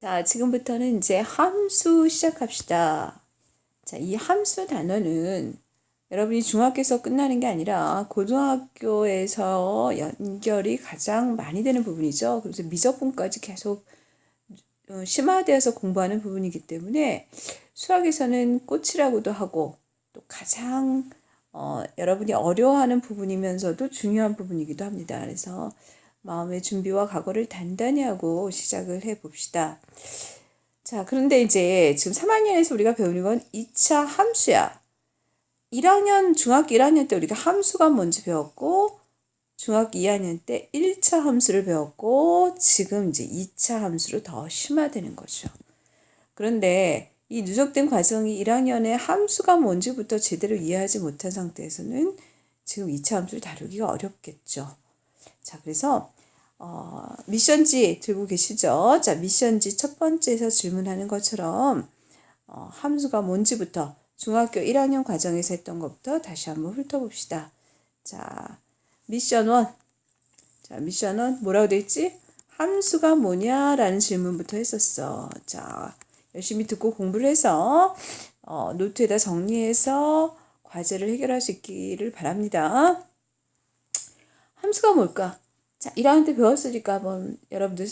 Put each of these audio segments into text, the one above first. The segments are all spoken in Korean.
자, 지금부터는 이제 함수 시작합시다. 자, 이 함수 단어는 여러분이 중학교에서 끝나는 게 아니라 고등학교에서 연결이 가장 많이 되는 부분이죠. 그래서 미적분까지 계속 심화되어서 공부하는 부분이기 때문에 수학에서는 꽃이라고도 하고 또 가장 여러분이 어려워하는 부분이면서도 중요한 부분이기도 합니다. 그래서 마음의 준비와 각오를 단단히 하고 시작을 해봅시다. 자, 그런데 이제 지금 3학년에서 우리가 배우는 건 2차 함수야. 1학년, 중학교 1학년 때 우리가 함수가 뭔지 배웠고, 중학교 2학년 때 1차 함수를 배웠고, 지금 이제 2차 함수로 더 심화되는 거죠. 그런데 이 누적된 과정이 1학년에 함수가 뭔지부터 제대로 이해하지 못한 상태에서는 지금 2차 함수를 다루기가 어렵겠죠. 자, 그래서 미션지 들고 계시죠? 자, 미션지 첫 번째에서 질문하는 것처럼 함수가 뭔지부터 중학교 1학년 과정에서 했던 것부터 다시 한번 훑어봅시다. 자, 미션 1. 자, 미션 1 뭐라고 돼 있지? 함수가 뭐냐라는 질문부터 했었어. 자, 열심히 듣고 공부를 해서 노트에다 정리해서 과제를 해결할 수 있기를 바랍니다. 함수가 뭘까? 자, 1학년 때 배웠으니까 한번 여러분들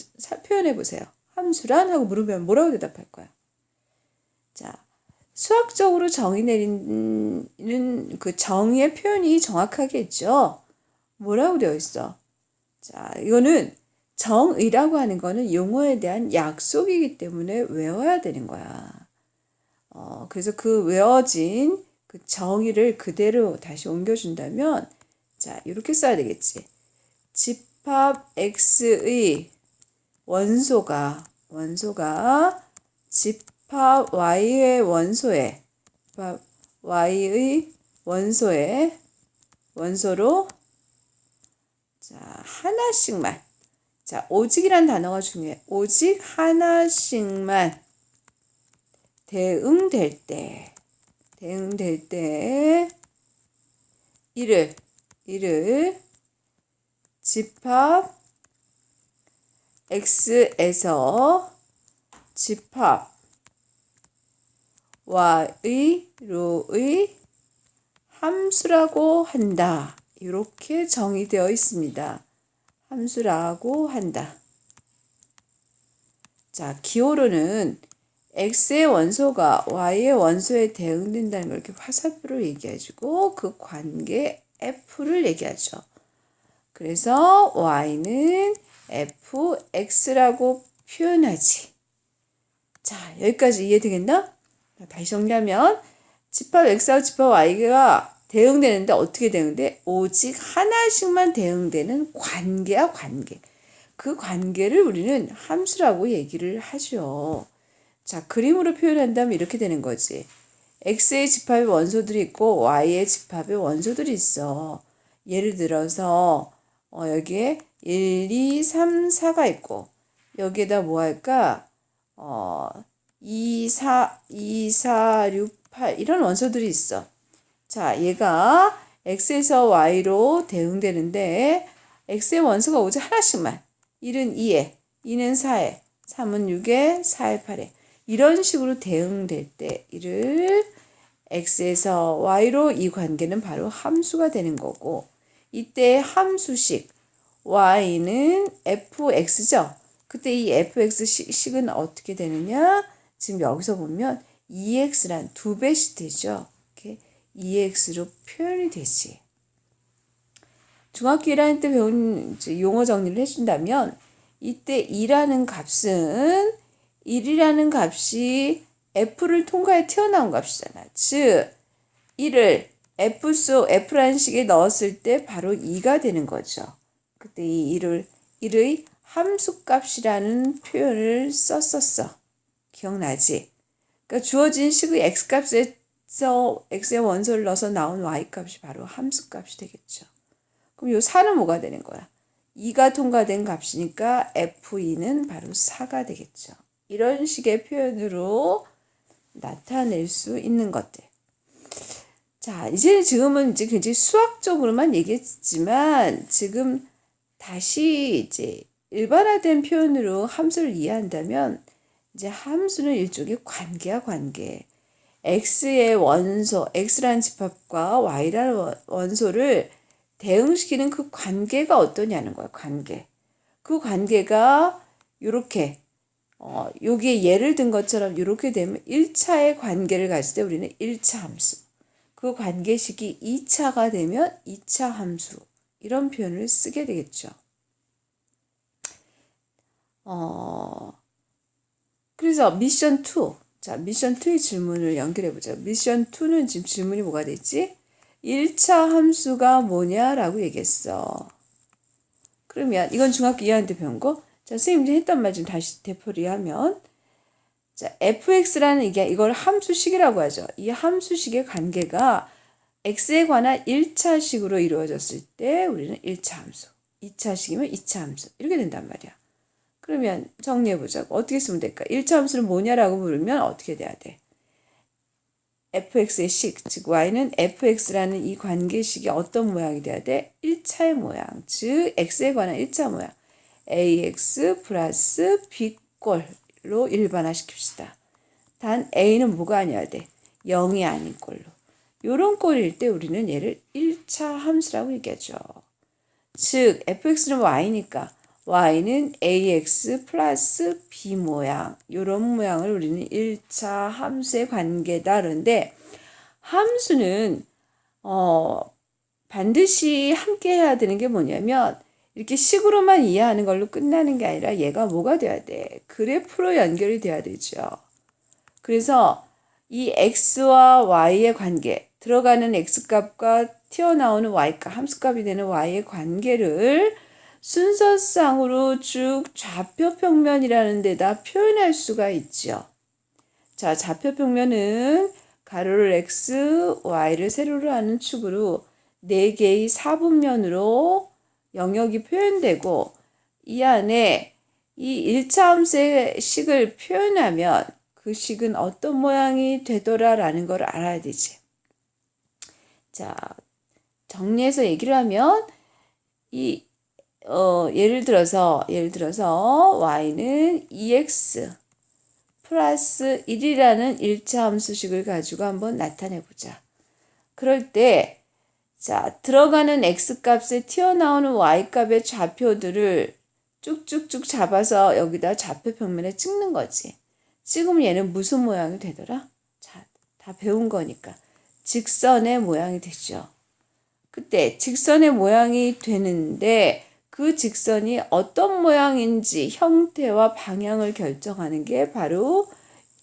표현해 보세요. 함수란? 하고 물으면 뭐라고 대답할 거야? 자, 수학적으로 정의 내리는 그 정의의 표현이 정확하게 있죠. 뭐라고 되어 있어? 자, 이거는 정의라고 하는 거는 용어에 대한 약속이기 때문에 외워야 되는 거야. 그래서 그 외워진 그 정의를 그대로 다시 옮겨준다면, 자, 이렇게 써야 되겠지. 집합 x의 원소가 집합 y의 원소에 집합 y의 원소로 자, 하나씩만, 자, 오직이란 단어가 중요해. 오직 하나씩만 대응될 때 이를 집합 x에서 집합 y로의 함수라고 한다. 이렇게 정의되어 있습니다. 함수라고 한다. 자, 기호로는 x의 원소가 y의 원소에 대응된다는 걸 이렇게 화살표로 얘기해주고 그 관계 f를 얘기하죠. 그래서 y는 fx라고 표현하지. 자, 여기까지 이해되겠나? 다시 정리하면 집합 x하고 집합 y가 대응되는데 어떻게 대응돼? 오직 하나씩만 대응되는 관계야, 관계. 그 관계를 우리는 함수라고 얘기를 하죠. 자, 그림으로 표현한다면 이렇게 되는 거지. x의 집합의 원소들이 있고 y의 집합의 원소들이 있어. 예를 들어서 여기에 1, 2, 3, 4가 있고 여기에다 뭐 할까? 2, 4, 6, 8 이런 원소들이 있어. 자, 얘가 x에서 y로 대응되는데 x의 원소가 오직 하나씩만 1은 2에 2는 4에 3은 6에 4에 8에 이런 식으로 대응될 때 이를 x에서 y로 이 관계는 바로 함수가 되는 거고 이때 함수식 y는 fx죠. 그때 이 fx식은 어떻게 되느냐? 지금 여기서 보면 2x란 2배씩 되죠. 이렇게 2x로 표현이 되지. 중학교 1학년 때 배운 용어 정리를 해준다면 이때 2라는 값은 1이라는 값이 f를 통과해 튀어나온 값이잖아. 즉 1을 f라는 식에 넣었을 때 바로 2가 되는 거죠. 그때 이 1의 함수값이라는 표현을 썼었어. 기억나지? 그러니까 주어진 식의 x값에서 x의 원소를 넣어서 나온 y값이 바로 함수값이 되겠죠. 그럼 요 4는 뭐가 되는 거야? 2가 통과된 값이니까 f2는 바로 4가 되겠죠. 이런 식의 표현으로 나타낼 수 있는 것들. 자, 지금은 이제 굉장히 수학적으로만 얘기했지만 지금 다시 이제 일반화된 표현으로 함수를 이해한다면 이제 함수는 일종의 관계야, 관계. x의 원소, x라는 집합과 y라는 원소를 대응시키는 그 관계가 어떠냐는 거야, 관계. 그 관계가 요렇게 여기에 예를 든 것처럼 이렇게 되면 1차의 관계를 가질 때 우리는 1차 함수. 그 관계식이 2차가 되면 2차 함수. 이런 표현을 쓰게 되겠죠. 그래서 미션 2. 자, 미션 2의 질문을 연결해 보자. 미션 2는 지금 질문이 뭐가 됐지? 1차 함수가 뭐냐라고 얘기했어. 그러면 이건 중학교 2학년 때 배운 거. 자, 선생님이 했던 말 좀 다시 되풀이하면, 자, fx라는 이걸 함수식이라고 하죠. 이 함수식의 관계가 x에 관한 1차식으로 이루어졌을 때 우리는 1차 함수, 2차식이면 2차 함수 이렇게 된단 말이야. 그러면 정리해보자고. 어떻게 쓰면 될까? 1차 함수는 뭐냐라고 물으면 어떻게 돼야 돼? fx의 식, 즉 y는 fx라는 이 관계식이 어떤 모양이 돼야 돼? 1차의 모양, 즉 x에 관한 1차 모양. ax 플러스 b꼴로 일반화시킵시다. 단 a는 뭐가 아니어야 돼? 0이 아닌 꼴로. 요런 꼴일 때 우리는 얘를 1차 함수라고 얘기하죠. 즉 fx는 y니까 y는 ax 플러스 b 모양, 요런 모양을 우리는 1차 함수의 관계다. 그런데 함수는 반드시 함께 해야 되는 게 뭐냐면 이렇게 식으로만 이해하는 걸로 끝나는 게 아니라 얘가 뭐가 돼야 돼? 그래프로 연결이 돼야 되죠. 그래서 이 x와 y의 관계, 들어가는 x값과 튀어나오는 y값, 함수값이 되는 y의 관계를 순서상으로 쭉 좌표평면이라는 데다 표현할 수가 있죠. 자, 좌표평면은 가로를 x, y를 세로로 하는 축으로 4개의 사분면으로 영역이 표현되고 이 안에 이 1차 함수의 식을 표현하면 그 식은 어떤 모양이 되더라라는 걸 알아야 되지. 자, 정리해서 얘기를 하면 예를 들어서 y는 2x 플러스 1이라는 1차 함수식을 가지고 한번 나타내 보자. 그럴 때 자, 들어가는 x값에 튀어나오는 y값의 좌표들을 쭉쭉쭉 잡아서 여기다 좌표평면에 찍는 거지. 찍으면 얘는 무슨 모양이 되더라? 자, 다 배운 거니까. 직선의 모양이 되죠. 그때 직선의 모양이 되는데 그 직선이 어떤 모양인지 형태와 방향을 결정하는 게 바로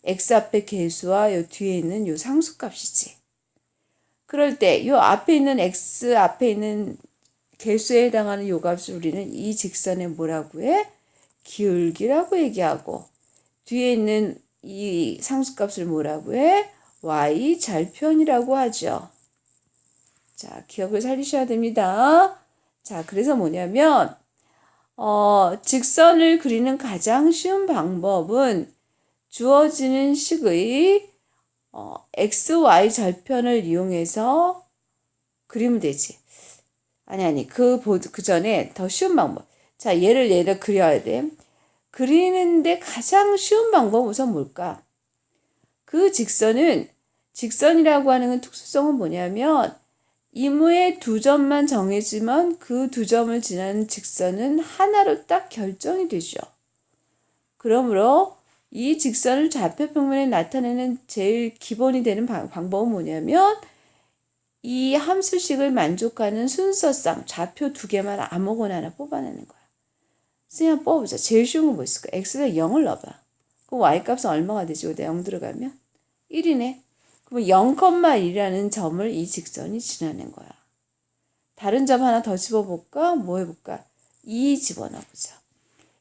x 앞의 개수와 요 뒤에 있는 요 상수값이지. 그럴 때 요 앞에 있는 x 앞에 있는 개수에 해당하는 요 값을 우리는 이 직선의 뭐라고 해? 기울기라고 얘기하고 뒤에 있는 이 상수값을 뭐라고 해? y 절편이라고 하죠. 자, 기억을 살리셔야 됩니다. 자, 그래서 뭐냐면 직선을 그리는 가장 쉬운 방법은 주어지는 식의 x, y 절편을 이용해서 그리면 되지. 아니, 그 전에 더 쉬운 방법. 자, 얘를 그려야 돼. 그리는데 가장 쉬운 방법은 우선 뭘까? 그 직선이라고 하는 건 특수성은 뭐냐면 이무의 2점만 정해지면 그 2점을 지나는 직선은 하나로 딱 결정이 되죠. 그러므로 이 직선을 좌표평면에 나타내는 제일 기본이 되는 방법은 뭐냐면 이 함수식을 만족하는 순서상 좌표 2개만 아무거나 하나 뽑아내는 거야. 그냥 뽑아보자. 제일 쉬운 건 뭐 있을까? x에다 0을 넣어봐. 그럼 y값은 얼마가 되지? 여기다 0 들어가면? 1이네. 그럼 0,1이라는 점을 이 직선이 지나는 거야. 다른 점 하나 더 집어볼까? 뭐 해볼까? 2 집어넣어보자.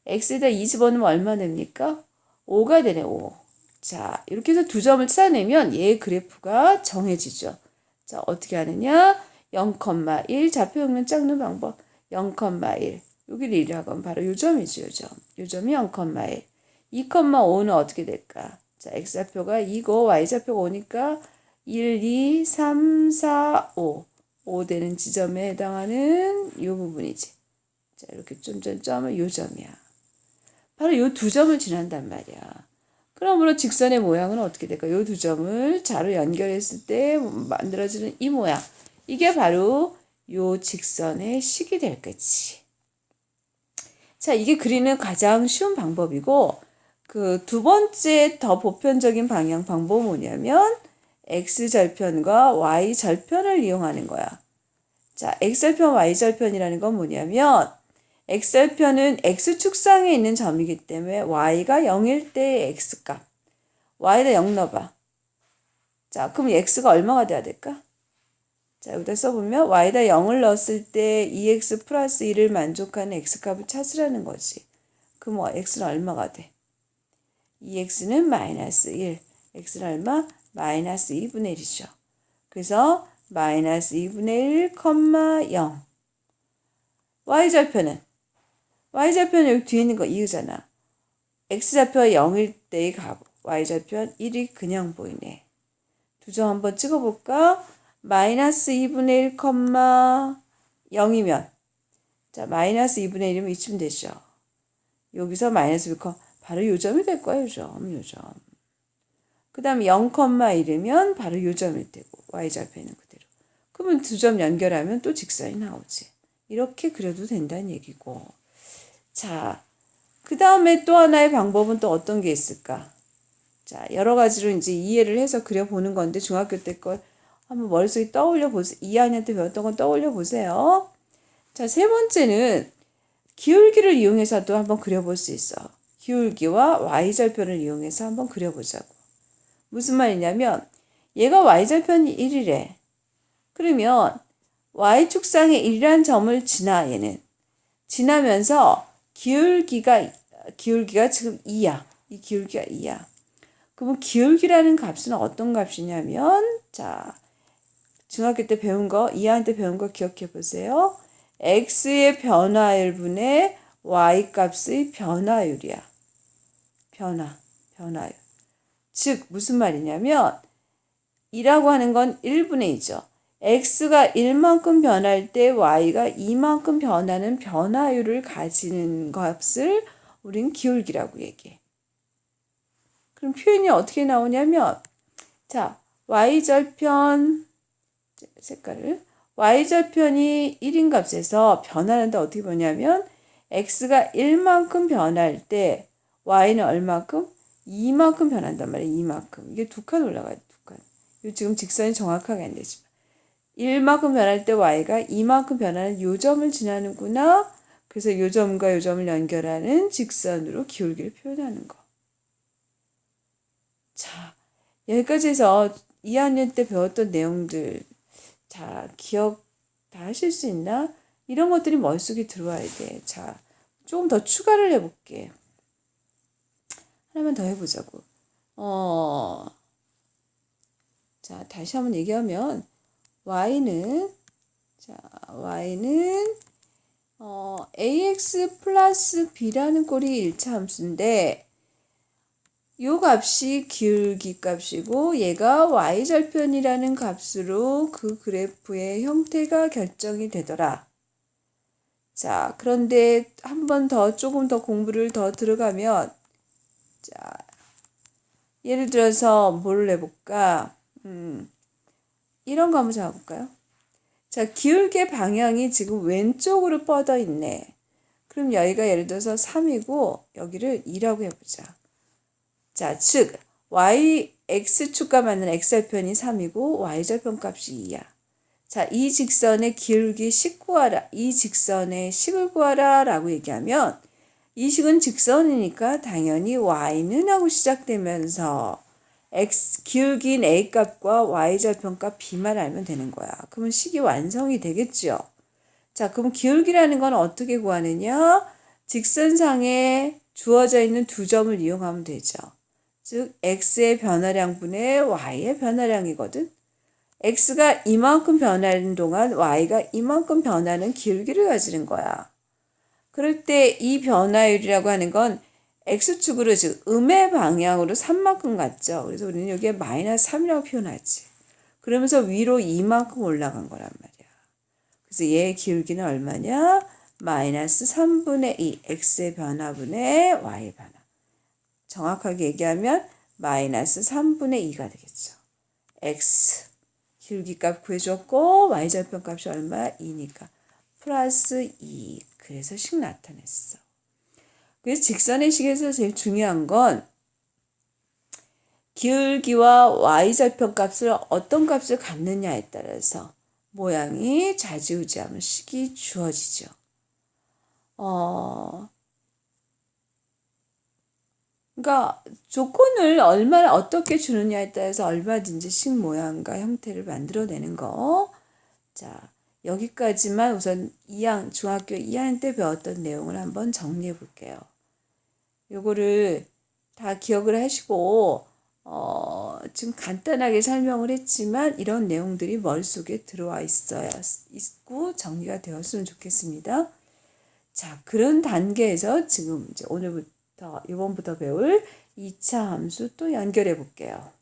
x에다 2 집어넣으면 얼마 됩니까? 5가 되네, 5. 자, 이렇게 해서 2점을 찾아내면 얘의 그래프가 정해지죠. 자, 어떻게 하느냐? 0,1 좌표평면 짝는 방법. 0,1. 여기를 1이라고 하면 바로 요 점이죠, 요 점. 요 점이 0,1. 2,5는 어떻게 될까? 자, x좌표가 2고 y좌표가 5니까 1, 2, 3, 4, 5. 5 되는 지점에 해당하는 이 부분이지. 자, 이렇게 점점점은 요 점이야. 바로 요 2점을 지난단 말이야. 그러므로 직선의 모양은 어떻게 될까? 요 두 점을 자로 연결했을 때 만들어지는 이 모양. 이게 바로 요 직선의 식이 될 거지. 자, 이게 그리는 가장 쉬운 방법이고, 그 두 번째 더 보편적인 방법은 뭐냐면, x절편과 y절편을 이용하는 거야. 자, x절편, y절편이라는 건 뭐냐면, x절편은 x축상에 있는 점이기 때문에 y가 0일 때의 x값. y에다 0 넣어봐. 자, 그럼 x가 얼마가 돼야 될까? 자, 여기다 써보면 y에다 0을 넣었을 때 2x 플러스 1을 만족하는 x값을 찾으라는 거지. 그럼 x는 얼마가 돼? 2x는 마이너스 1. x는 얼마? 마이너스 2분의 1이죠. 그래서 마이너스 2분의 1, 0. y절편은? y절편은 여기 뒤에 있는 거 이유잖아. x좌표가 0일 때의 값. y절편 1이 그냥 보이네. 두 점 한번 찍어볼까? 마이너스 2분의 1, 0이면 자, 마이너스 2분의 1이면 이쯤 되죠. 여기서 마이너스 1, 바로 요점이 될 거야, 요점. 그 다음에 0,1이면 바로 요점일 테고 y좌표는 그대로. 그러면 두 점 연결하면 또 직선이 나오지. 이렇게 그려도 된다는 얘기고. 자, 그 다음에 또 하나의 방법은 또 어떤 게 있을까? 자, 여러 가지로 이제 이해를 해서 그려보는 건데 중학교 때 걸 한번 머릿속에 떠올려 보세요. 2학년 때 배웠던 건 떠올려 보세요. 자, 세 번째는 기울기를 이용해서도 한번 그려볼 수 있어. 기울기와 y절편을 이용해서 한번 그려보자고. 무슨 말이냐면 얘가 y절편이 1이래. 그러면 y축상에 1이라는 점을 지나 얘는. 지나면서 기울기가 지금 2야. 이 기울기가 2야. 그러면 기울기라는 값은 어떤 값이냐면 자, 중학교 때 배운 거, 2학년 때 배운 거 기억해 보세요. x의 변화율분의 y 값의 변화율이야. 변화율. 즉 무슨 말이냐면 2라고 하는 건 1분의 2죠. x가 1만큼 변할 때 y가 2만큼 변하는 변화율을 가지는 값을 우린 기울기라고 얘기해. 그럼 표현이 어떻게 나오냐면 자, y절편 색깔을 y절편이 1인 값에서 변하는데 어떻게 보냐면 x가 1만큼 변할 때 y는 얼마큼? 2만큼 변한단 말이에요. 2만큼. 이게 두 칸 올라가요. 두 칸. 이 지금 직선이 정확하게 안 되지만 1만큼 변할 때 y가 2만큼 변하는 요점을 지나는구나. 그래서 요점과 요점을 연결하는 직선으로 기울기를 표현하는 거. 자, 여기까지 해서 2학년 때 배웠던 내용들 자, 기억 다 하실 수 있나? 이런 것들이 머릿속에 들어와야 돼. 자, 조금 더 추가를 해볼게. 하나만 더 해보자고. 자, 다시 한번 얘기하면 y는 ax 플러스 b라는 꼴이 1차 함수인데 요 값이 기울기 값이고 얘가 y절편이라는 값으로 그 그래프의 형태가 결정이 되더라. 자, 그런데 한 번 더 조금 더 공부를 더 들어가면 자, 예를 들어서 뭐를 해볼까? 이런 거 한번 잡아볼까요? 자, 기울기의 방향이 지금 왼쪽으로 뻗어 있네. 그럼 여기가 예를 들어서 3이고 여기를 2라고 해보자. 자, 즉 x축과 맞는 x절편이 3이고 y절편 값이 2야. 자, 이 직선의 기울기 식 구하라. 이 직선의 식을 구하라 라고 얘기하면 이 식은 직선이니까 당연히 y는 하고 시작되면서 기울기인 a 값과 y절편 값 b만 알면 되는 거야. 그러면 식이 완성이 되겠죠. 자, 그럼 기울기라는 건 어떻게 구하느냐? 직선상에 주어져 있는 두 점을 이용하면 되죠. 즉 x의 변화량분의 y의 변화량이거든. x가 이만큼 변하는 동안 y가 이만큼 변하는 기울기를 가지는 거야. 그럴 때 이 변화율이라고 하는 건 x축으로 즉 음의 방향으로 3만큼 갔죠. 그래서 우리는 여기에 마이너스 3이라고 표현하지. 그러면서 위로 2만큼 올라간 거란 말이야. 그래서 얘의 기울기는 얼마냐? 마이너스 3분의 2 x의 변화분의 y의 변화. 정확하게 얘기하면 마이너스 3분의 2가 되겠죠. x 기울기값 구해줬고 y절편값이 얼마야? 2니까 플러스 2. 그래서 식 나타냈어. 그래서 직선의 식에서 제일 중요한 건 기울기와 y절편값을 어떤 값을 갖느냐에 따라서 모양이 좌지우지하면 식이 주어지죠. 그러니까 조건을 얼마나 어떻게 주느냐에 따라서 얼마든지 식 모양과 형태를 만들어내는 거. 자, 여기까지만 우선 중학교 2학년 때 배웠던 내용을 한번 정리해 볼게요. 요거를 다 기억을 하시고 지금 간단하게 설명을 했지만 이런 내용들이 머릿속에 들어와 있고 정리가 되었으면 좋겠습니다. 자, 그런 단계에서 지금 이제 이번부터 배울 2차 함수 또 연결해 볼게요.